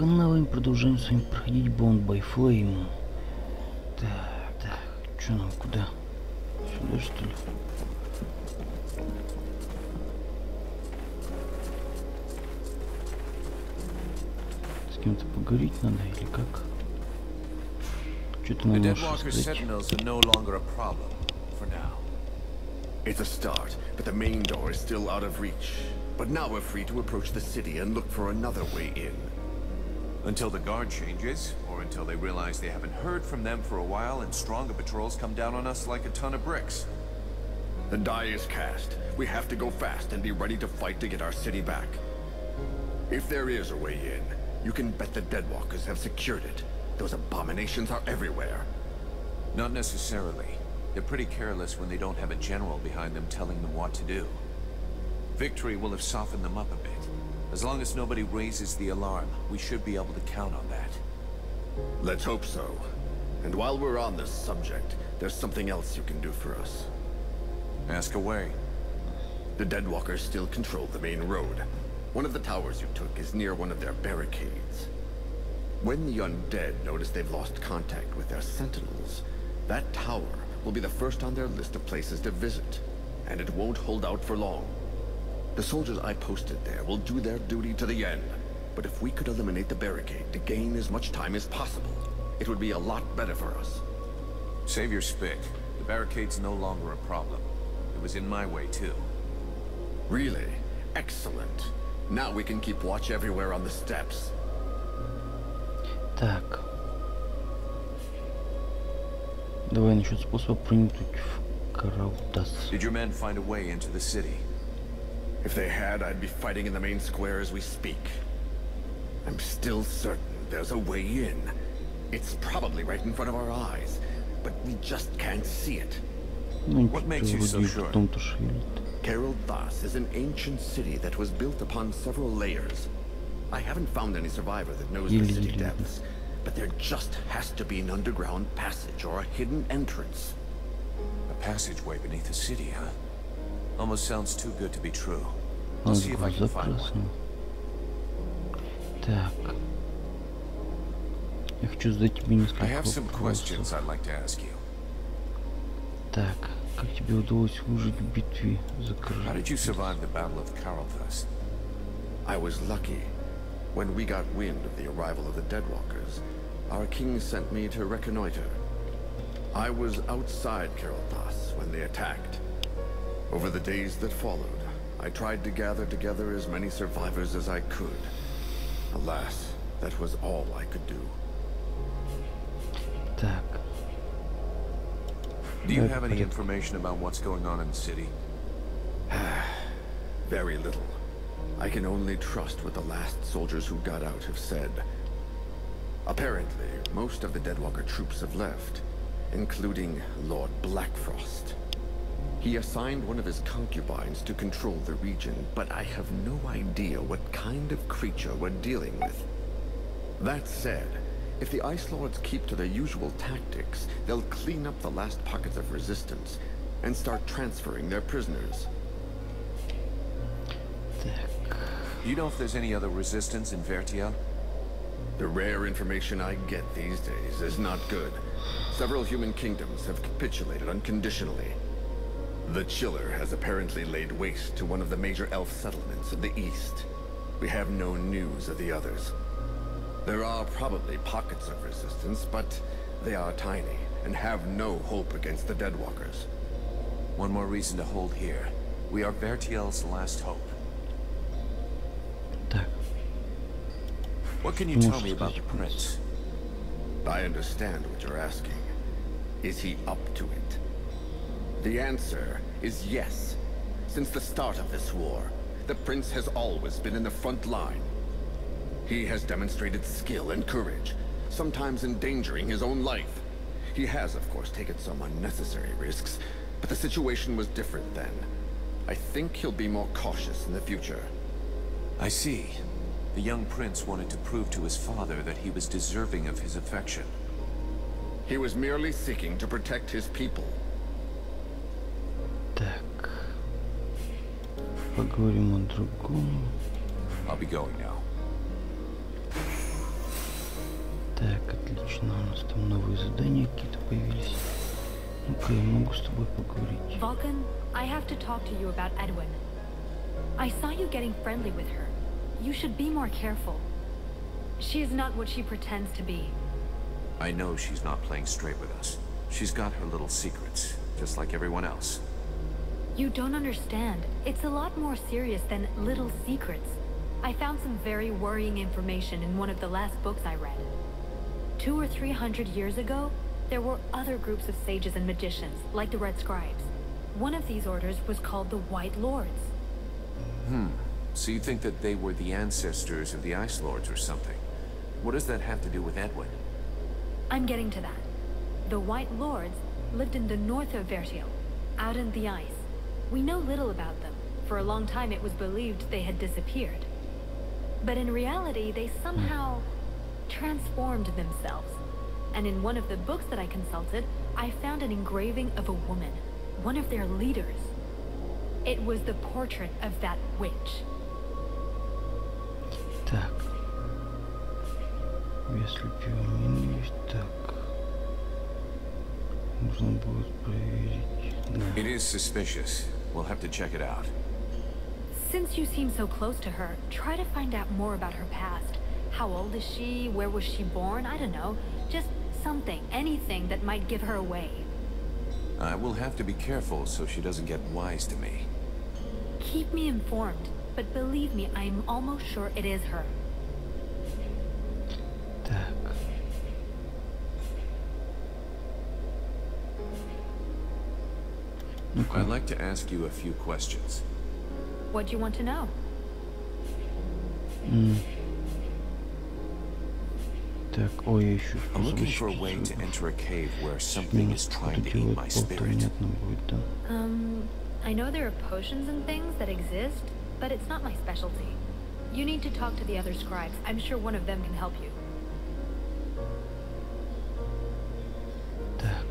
канале, продолжаем с вами проходить Bound by Flame. Так, что нам, куда? Сюда, что ли? С кем-то поговорить надо или как? Что-то нам можешь сказать? It's a start, but the main door is still out of reach. But now we're free to approach the city and look for another way in. Until the guard changes, or until they realize they haven't heard from them for a while and stronger patrols come down on us like a ton of bricks. The die is cast. We have to go fast and be ready to fight to get our city back. If there is a way in, you can bet the Deadwalkers have secured it. Those abominations are everywhere. Not necessarily. They're pretty careless when they don't have a general behind them telling them what to do. Victory will have softened them up a bit. As long as nobody raises the alarm, we should be able to count on that. Let's hope so. And while we're on this subject, there's something else you can do for us. Ask away. The Deadwalkers still control the main road. One of the towers you took is near one of their barricades. When the undead notice they've lost contact with their sentinels, that tower will be the first on their list of places to visit, and it won't hold out for long. The soldiers I posted there will do their duty to the end, but if we could eliminate the barricade to gain as much time as possible, it would be a lot better for us. Save your spit. The barricade's no longer a problem. It was in my way, too. Really? Excellent. Now we can keep watch everywhere on the steps. Так. Давай насчет способа проникнуть в Караутас. Did your men find a way into the city? If they had, I'd be fighting in the main square as we speak. I'm still certain there's a way in. It's probably right in front of our eyes, but we just can't see it. What makes you so sure? Caroldas is an ancient city that was built upon several layers. I haven't found any survivor that knows the city depths, but there just has to be an underground passage or a hidden entrance. A passageway beneath the city, huh? Almost sounds too good to be true. I'll see if I can find one. Так. Я хочу задать тебе несколько I have some вопросов. questions I'd like to ask you. Так, как тебе удалось выжить в битве за город? How did you survive the Battle of Caroldas? I was lucky. When we got wind of the arrival of the Deadwalkers, our king sent me to reconnoiter. I was outside Caroldas when they attacked. Over the days that followed, I tried to gather together as many survivors as I could. Alas, that was all I could do. Так. Do you have any information about what's going on in the city? Very little. I can only trust what the last soldiers who got out have said. Apparently, most of the Deadwalker troops have left, including Lord Blackfrost. He assigned one of his concubines to control the region, but I have no idea what kind of creature we're dealing with. That said, if the Ice Lords keep to their usual tactics, they'll clean up the last pockets of resistance and start transferring their prisoners. Do you know if there's any other resistance in Vertiel? The rare information I get these days is not good. Several human kingdoms have capitulated unconditionally. The Chiller has apparently laid waste to one of the major elf settlements in the east. We have no news of the others. There are probably pockets of resistance, but they are tiny and have no hope against the Deadwalkers. One more reason to hold here. We are Vertiel's last hope. Так. What can you tell me about the prince? I understand what you're asking. Is he up to it? The answer is yes. Since the start of this war, the prince has always been in the front line. He has demonstrated skill and courage, sometimes endangering his own life. He has, of course, taken some unnecessary risks, but the situation was different then. I think he'll be more cautious in the future. I see. The young prince wanted to prove to his father that he was deserving of his affection. He was merely seeking to protect his people. Так. Поговорим о другом. I'll be going now. Так, отлично. У нас там новые задания какие-то появились. Ну-ка, я могу с тобой поговорить. Vulcan, I have to talk to you about Edwin. I saw you getting friendly with her. You should be more careful. She is not what she pretends to be. I know she's not playing straight with us. She's got her little secrets, just like everyone else. You don't understand. It's a lot more serious than little secrets. I found some very worrying information in one of the last books I read. 200 or 300 years ago, there were other groups of sages and magicians, like the Red Scribes. One of these orders was called the White Lords. So you think that they were the ancestors of the Ice Lords or something? What does that have to do with Edwin? I'm getting to that. The White Lords lived in the north of Vertio, out in the ice. We know little about them. For a long time it was believed they had disappeared. But in reality, they somehow transformed themselves. And in one of the books that I consulted, I found an engraving of a woman, one of their leaders. It was the portrait of that witch. Так. Если пианино есть, так. Нужно будет проверить. Да. It is suspicious. We'll have to check it out. Since you seem so close to her, try to find out more about her past. How old is she? Where was she born? I don't know. Just something, anything that might give her away. I will have to be careful so she doesn't get wise to me. Keep me informed, but believe me, I'm almost sure it is her. Так. Ну-ка. I'd like to ask you a few questions. What do you want to know? Так, ой, я ищу I'm способ looking for a way защитить to своего. enter a cave where something is trying to eat Делать my пол, то spirit. понятно будет, да? I know there are potions and things that exist, but it's not my specialty. You need to talk to the other scribes. I'm sure one of them can help you. Так.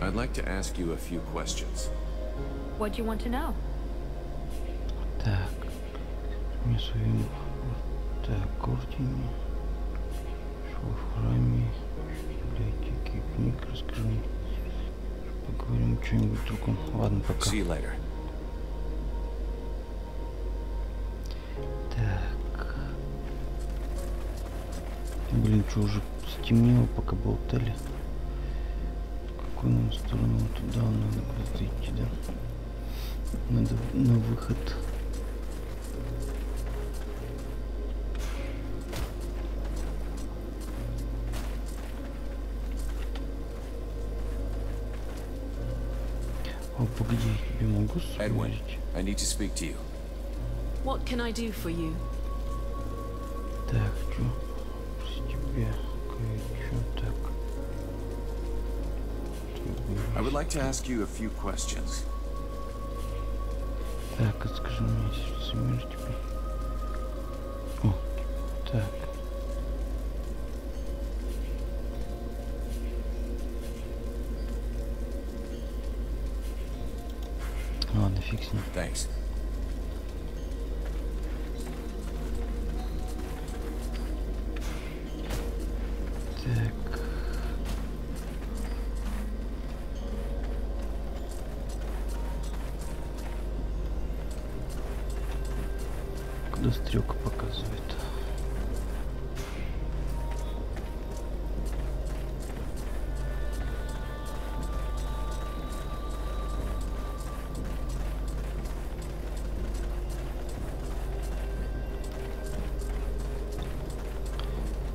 I'd like to ask you a few questions. What do you want to know? Так. Мне своим... Так, ордене. Шел в храме. Библиотеки, книг, расскажи мне. Поговорим о чем-нибудь другом. Ладно, пока. See you later. Так. Блин, что, уже стемнело, пока болтали. В какую нам сторону? Туда надо куда-то идти, да? Надо на выход. О, погоди, я тебе могу Edwin, спросить? I need to speak to you. What can I do for you? Так, что? С тебя кое-что так. I would like to ask you a few questions. Так, скажи мне, сердце мира тебе. О, так. Ладно, фиг с ним. Thanks. Так. Куда стрелка показывает?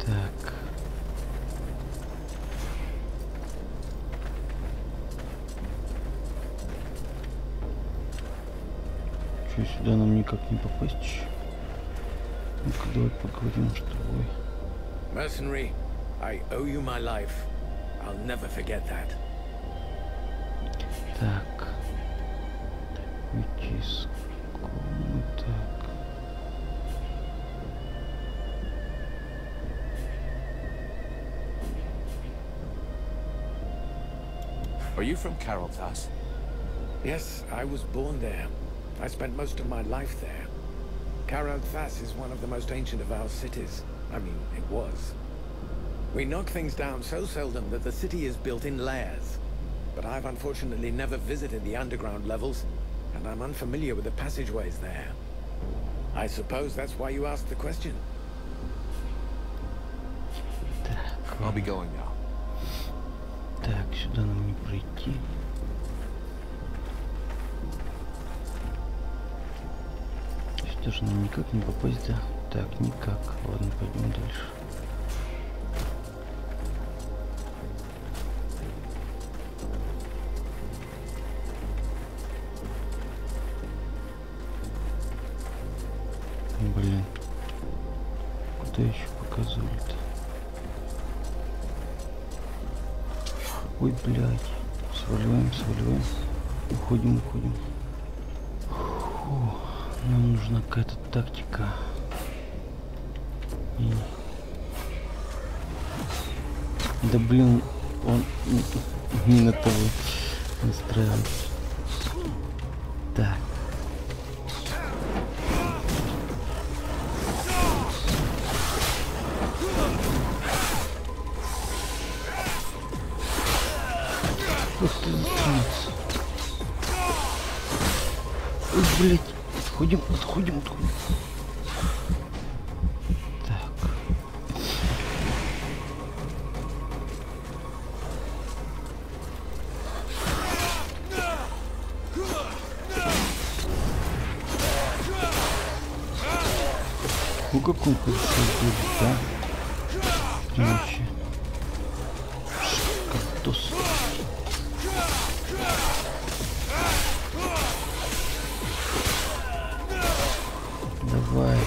Так. Что, сюда нам никак не попасть? Ну-ка, давай поговорим с тобой. Mercenary, I owe you my life. I'll never forget that. Так. Выйти из комнаты. Так. Are you from Yes, I was born there. I spent most of my life there. Thas is one of the most ancient of our cities. I mean, it was. We knock things down so seldom that the city is built in layers. But I've unfortunately never visited the underground levels, and I'm unfamiliar with the passageways there. I suppose that's why you asked the question. I'll be going now. Так, сюда нам не пройти. Сюда же нам никак не попасть, да? Так, никак. Ладно, пойдем дальше. Блин. Куда еще показывали-то? Ой, блядь. Сваливаем. Уходим. Фу, нам нужна какая-то тактика. Да блин, он не на того настраивается. Так. Вот ты засунется. Ой, блядь. Отходим. Так. Ну как он хорошо будет, да? Вообще. Картос. Давай.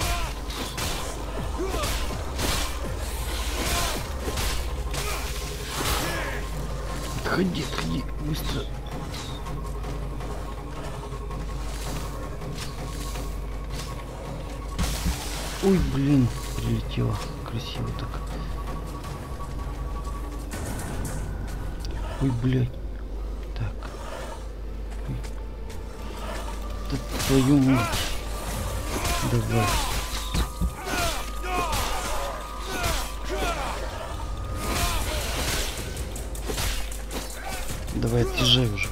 Отходи, быстро. Ой, блин, прилетело. Красиво так. Ой, блядь. Так. Ой. Да твою мать. Давай. Давай, отъезжай уже.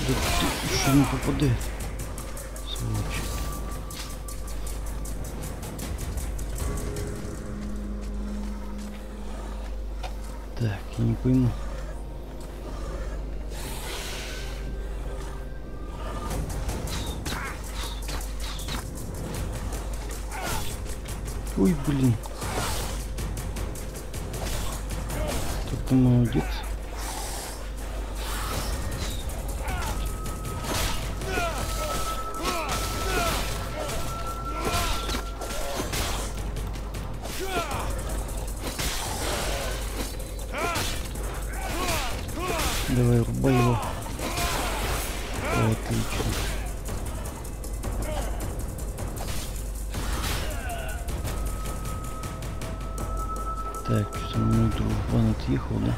Да ты еще не попадай. Сволочь. Так, я не пойму. Ой, блин. Ты молодец. Давай, рубай его. Отлично. Так, что-то мой дружбан отъехал, да?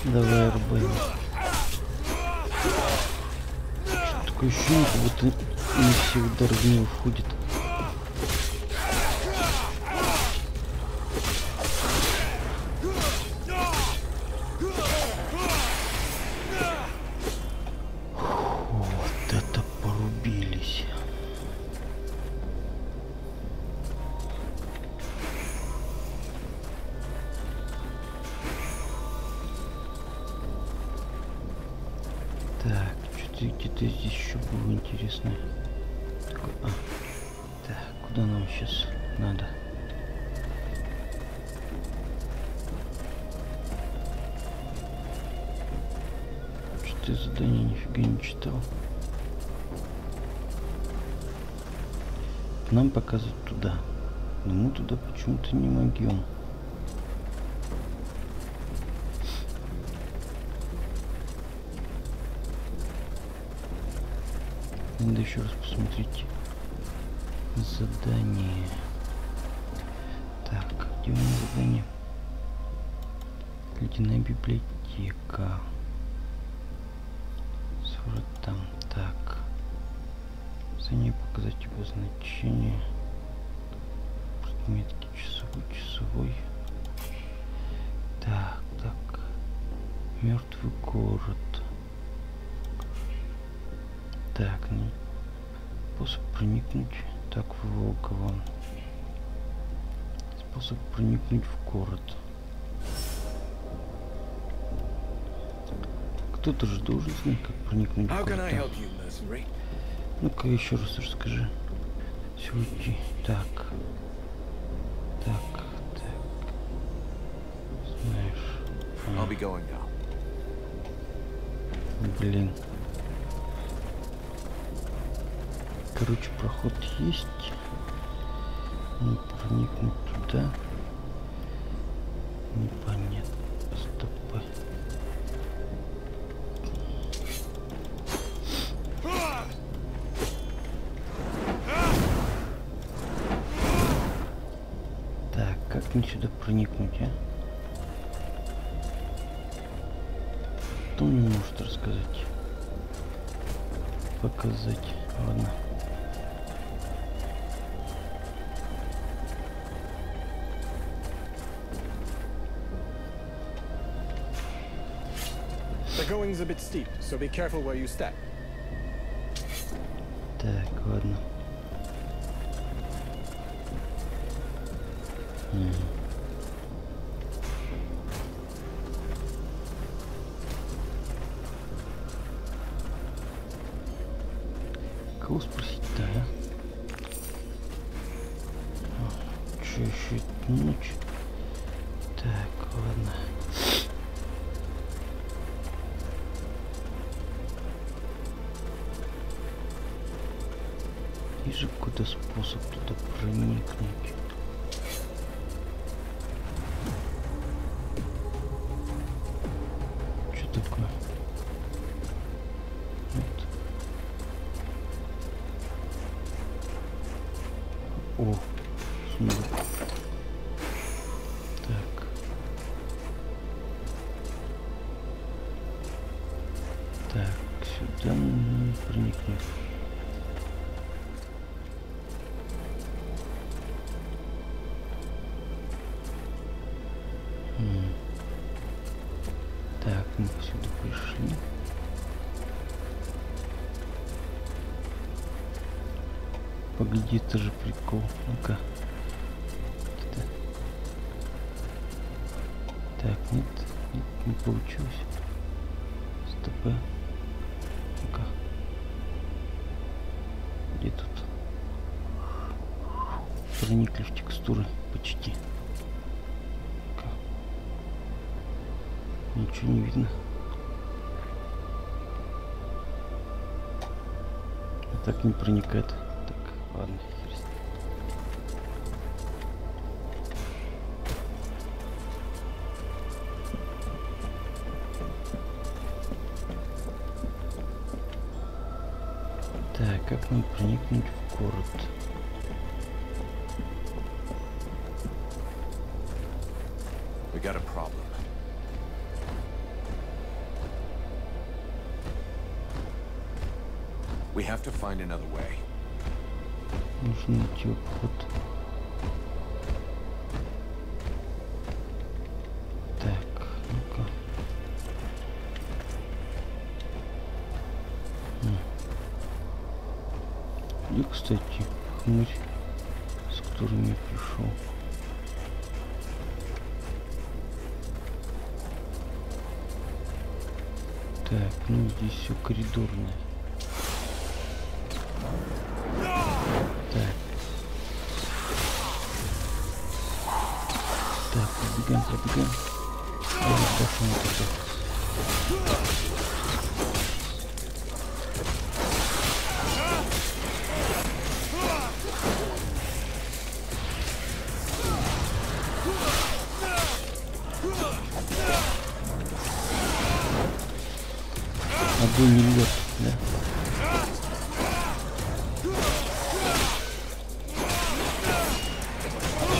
Давай, рубай. Что такое ощущение, как будто не все удары в него входит. Вот это порубились. Так, что-то где-то здесь еще было интересное. Такое, так, куда нам сейчас надо? Что-то я задание нифига не читал. Нам показывают туда. Но мы туда почему-то не могем. Надо еще раз посмотреть задание. Так, где у меня задание? Ледяная библиотека. Сорок там. Так. Задание показать обозначение. Метки часовой. Так. Мертвый город. Так, ну, способ проникнуть. Так, в логово. Способ проникнуть в город. Кто-то же должен знать, как проникнуть в город. Ну-ка еще раз расскажи. Сюда. Так. Знаешь. Блин. Короче, проход есть. Не проникнуть туда. Непонятно. Стопы. Так, как мне сюда проникнуть, а? Кто мне может рассказать? Показать. Ладно. The going's a bit steep, so be careful where you step. Так, ладно. Кого спросить-то, а? Че еще ночь? Так, ладно. Есть же какой-то способ туда проникнуть. Что такое? Вот. О, сундук. Так. Так, сюда не проникнуть. Так, мы сюда пришли. Погоди, это же прикол. Ну-ка. Так, нет, не получилось. Стопы. Ну-ка. Где тут? Проникли в текстуры почти. Ничего не видно. Так не проникает. Так, ладно, хер с ним. Так, как нам проникнуть в город? We got a problem. We have to find another way. Нужно найти обход. Так, ну-ка. И, кстати, хмырь, с которым я пришел. Так, ну здесь все коридорное. Так, пробегаем. Отдохнем туда. Огонь не льет, да?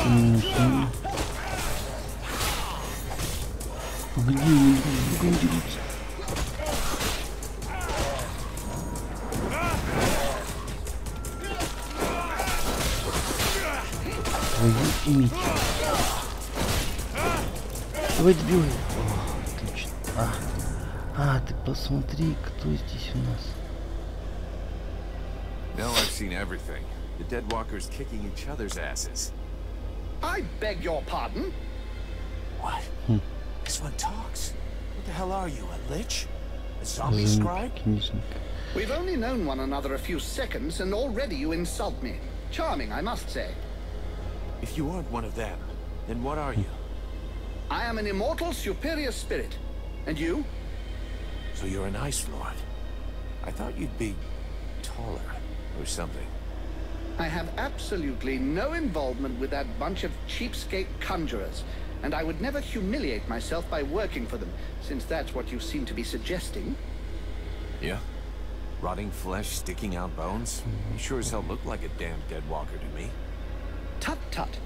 минуснули. Где они будем делиться? Твою мить. Давай добивай. О, отлично. Ты посмотри, кто здесь у нас. Now I've seen everything. The Deadwalkers kicking each other's asses. I beg your pardon? What? This one talks. What the hell are you, a lich? A zombie scribe? We've only known one another a few seconds, and already you insult me. Charming, I must say. If you aren't one of them, then what are you? I am an immortal superior spirit. And you? So you're an Ice Lord. I thought you'd be taller or something. I have absolutely no involvement with that bunch of cheapskate conjurers, and I would never humiliate myself by working for them, since that's what you seem to be suggesting. Yeah? Rotting flesh, sticking out bones? You sure as hell look like a damn Deadwalker to me. Tut tut.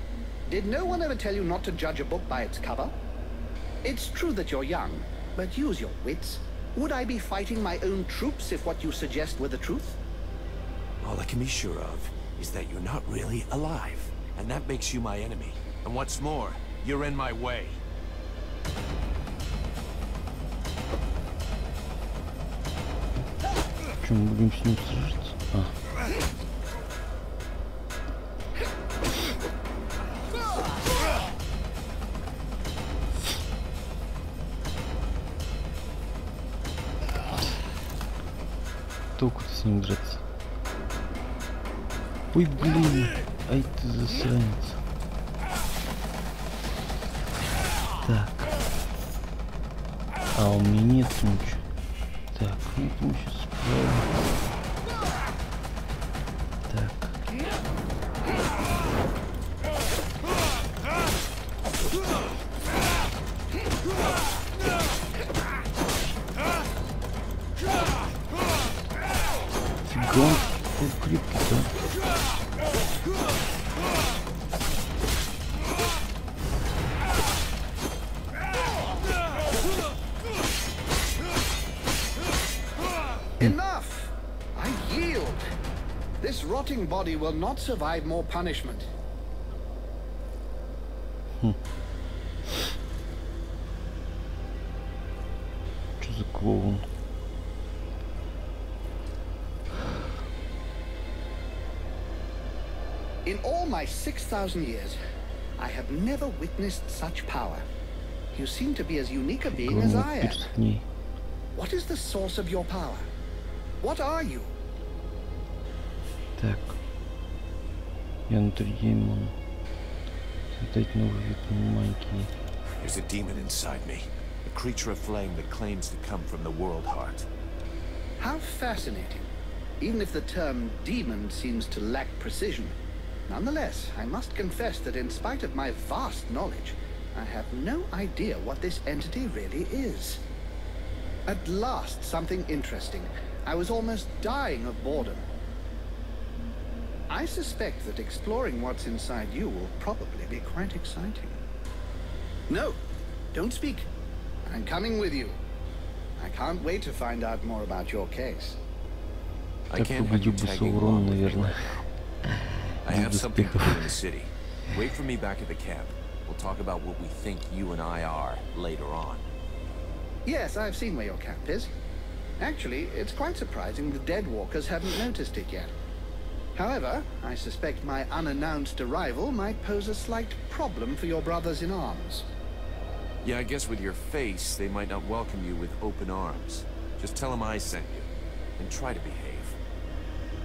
Did no one ever tell you not to judge a book by its cover? It's true that you're young, but use your wits. Would I be fighting my own troops if what you suggest were the truth? All I can be sure of is that you're not really alive, and that makes you my enemy. And what's more, you're in my way. Что, мы будем с ним сражаться? Толку-то с ним драться. Ой, блин, ай ты засранец. Так. У меня нет ничего. Так, ну мы сейчас справим. Так. Фига, он крепкий, да? Enough! I yield. This rotting body will not survive more punishment. Что за клоун? In all my 6,000 years, I have never witnessed such power. You seem to be as unique a being as I am. What is the source of your power? What are you? Так. Я внутри демона. Создать новый вид магии. There's a demon inside me. A creature of flame that claims to come from the world heart. How fascinating. Even if the term demon seems to lack precision. Nonetheless, I must confess that in spite of my vast knowledge, I have no idea what this entity really is. At last, something interesting. I was almost dying of boredom. I suspect that exploring what's inside you will probably be quite exciting. No, don't speak. I'm coming with you. I can't wait to find out more about your case. I can't have you tagging along with me right now. I have something to do in the city. Wait for me back at the camp. We'll talk about what we think you and I are later on. Yes, I've seen where your camp is. Actually, it's quite surprising the Deadwalkers haven't noticed it yet. However, I suspect my unannounced arrival might pose a slight problem for your brothers in arms. Yeah, I guess with your face, they might not welcome you with open arms. Just tell them I sent you, and try to behave.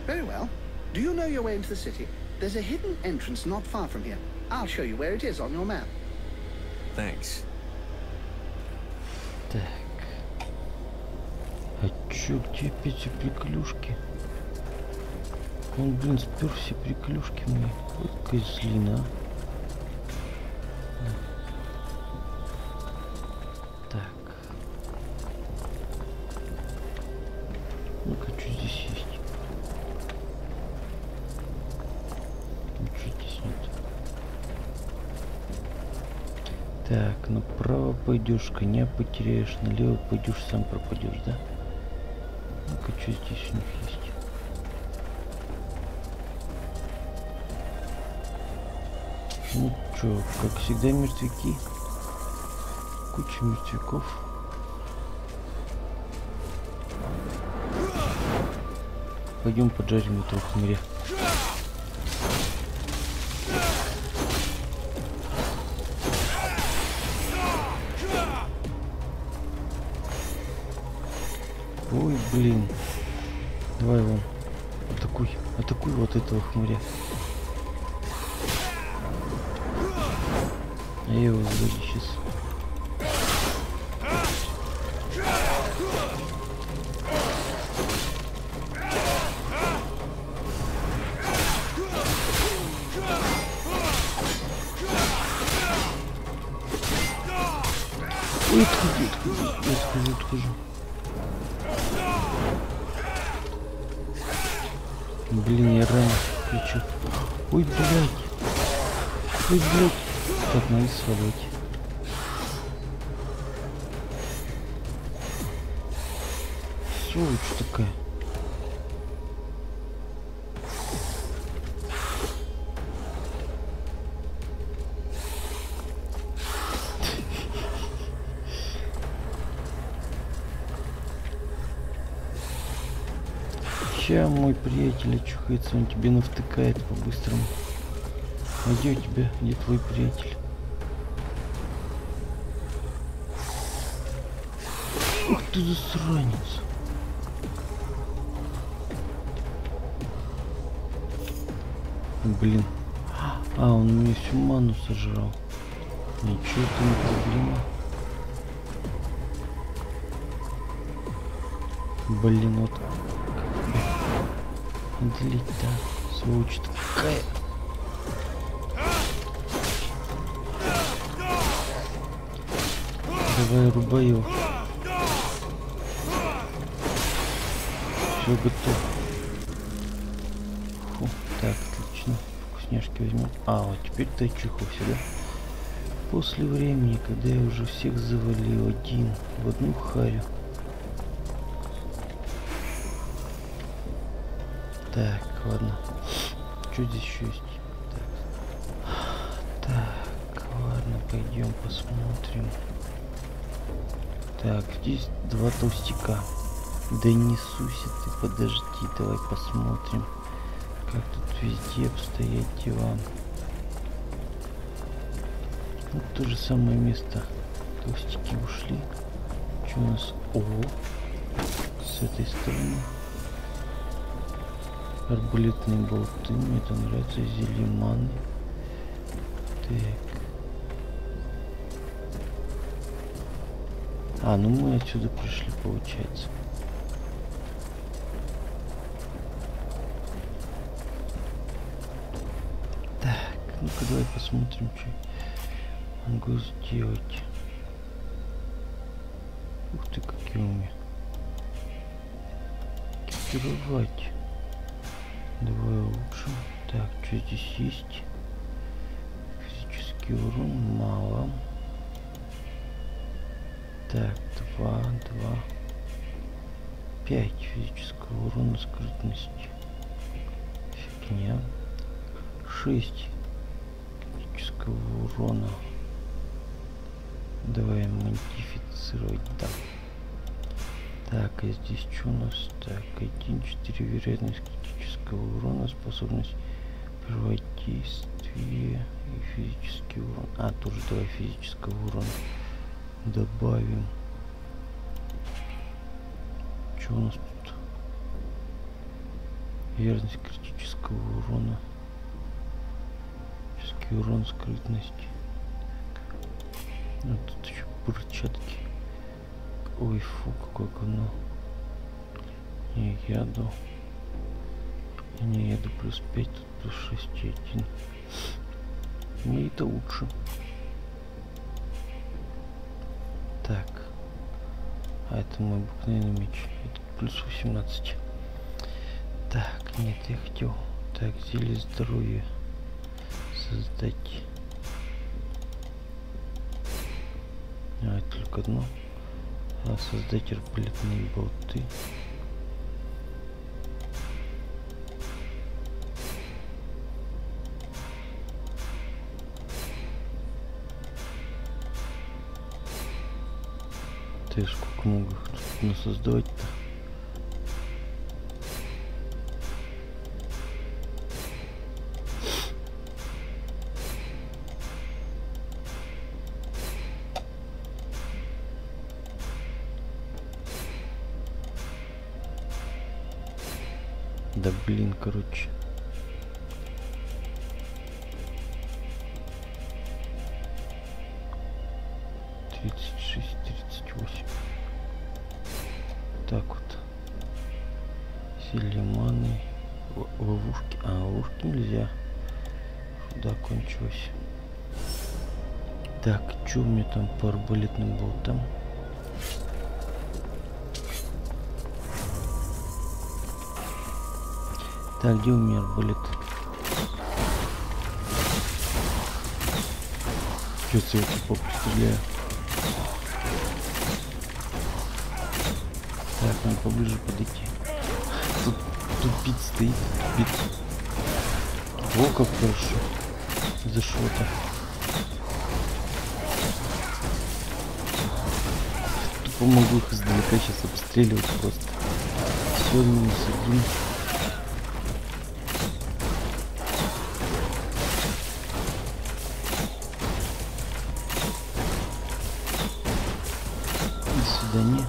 Very well. Do you know your way into the city? There's a hidden entrance not far from here. I'll show you where it is on your map. Thanks. Так. А чё, где опять все приклюшки? Он, блин, спер все приклюшки мои. Вот козлина. Так. Ну-ка, что здесь есть? Ничего здесь нет. Так, направо пойдешь, коня потеряешь, налево пойдешь, сам пропадешь, да? Ну-ка, что здесь у них есть? Ну чё, как всегда, мертвяки. Куча мертвяков. Пойдем поджарим этого хмыря. Ой, блин. Давай вон. Атакуй. Атакуй вот этого хмыря. А я его сзади сейчас. Ой, отхожу. Блин, я рано включу. Ой, блядь. Ой, блядь. Так, надо свалить. Сволочь такая. Ща мой приятель очухается, он тебе навтыкает по-быстрому. А где у тебя? Где твой приятель? Ух ты, засранец. Блин. А, он мне всю ману сожрал. Ничего, это не проблема. Блин, вот. Отделить, да. Сволочь такая. Давай, рубай его. Все готов. Фу, так, отлично. Вкусняшки возьмем. А, вот теперь ты очухался, да? После времени, когда я уже всех завалил один в одну харю. Так, ладно. Что здесь еще есть? Так, ладно, пойдем посмотрим. Так, здесь два толстяка. Да несуйся ты, подожди, давай посмотрим, как тут везде обстоят дела. Вот то же самое место. Толстяки ушли. Что у нас? О, с этой стороны. Арбалетные болты, мне это нравится, зелье маны. Так. А, ну мы отсюда пришли, получается. Так, ну-ка давай посмотрим, что я могу сделать. Ух ты, какие у меня. Экипировать. Давай лучше. Так, что здесь есть? Физический урон мало. Так, 5 физического урона, скрытности. Фигня. 6 физического урона. Давай модифицировать, да. Так, а здесь что у нас? Так, 1-4 вероятность критического урона, способность прервать действие и физический урон. А, тоже давай физического урона добавим. Что у нас тут? Вероятность критического урона. Критический урон, скрытность. А тут еще перчатки. Ой, фу, какое говно. Не яду. Не яду плюс 5, тут плюс 6,1. Ну это лучше. Так. А это мой обыкновенный меч. Это плюс 18. Так, нет, я хотел. Так, зелье здоровья создать. А, только одно. А, создать арбалетные болты. Ты сколько могу их тут насоздавать-то? Да блин, короче. Так вот. Селиманы. Ловушки. А, ловушки нельзя. Сюда кончилось. Так, что у меня там по арбалетным болтам? Так, где у меня арбалет? Что-то я типа постреляю. Так, надо поближе подойти. Тут бит стоит. Бит. О, как хорошо. Зашло-то. Тупо могу их издалека сейчас обстреливать просто. Все, минус один. До свидания.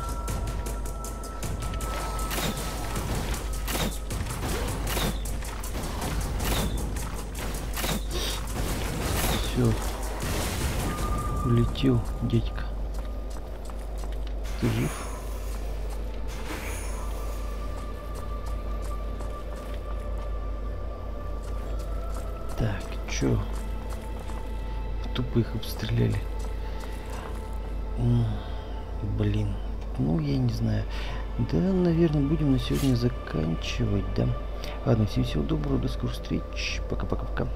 Все. Улетел, дядька. Ты жив? Так, чё? Тупо их обстреляли. Блин, ну я не знаю. Да, наверное, будем на сегодня заканчивать, да. Ладно, всем всего доброго, до скорых встреч. Пока-пока-пока.